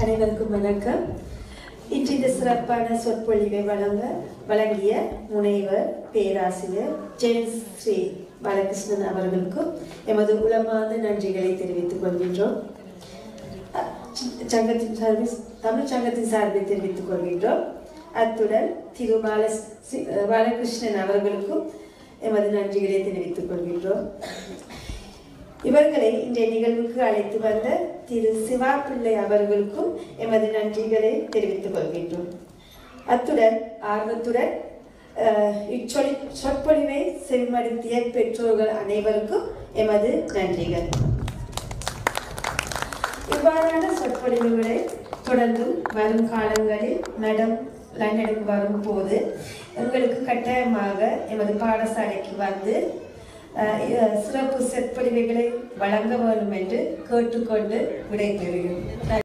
அனைவருக்கும் வணக்கம். இன்று இந்த சிறப்பான சொற்பொழிவை வழங்கிய முனைவர் பேராசிரியர் ஜேம்ஸ் ஸ்ரீ பாலகிருஷ்ணன் அவர்களுக்கும் எமது உளமார்ந்த நன்றிகளை தெரிவித்துக் கொள்கின்றோம். தமிழ் சங்கத்தின் சார்பில் தெரிவித்துக் கொள்கின்றோம். அத்துடன் திரு பாலகிருஷ்ணன் அவர்களுக்கும் எமது நன்றிகளை தெரிவித்துக் கொள்கின்றோம். இவர்களை இன்றைய நிகழ்வுக்கு அழைத்து வந்த திரு சிவா பிள்ளை அவர்களுக்கும் எமது நன்றிகளை தெரிவித்துக் கொள்கின்றோம். அத்துடன் ஆர்வத்துடன் சொற்பொழிவை செவிமடுத்திய பெற்றோர்கள் அனைவருக்கும் எமது நன்றிகள். இவ்வாறான சொற்பொழிவுகளை தொடர்ந்தும் வரும் காலங்களில் லண்டனுக்கு வரும் போது எங்களுக்கு கட்டாயமாக எமது பாடசாலைக்கு வந்து சிறப்பு சொற்பொழிவுகளை வழங்க வேண்டும் என்று கேட்டுக்கொண்டு விடைபெறுகிறோம்.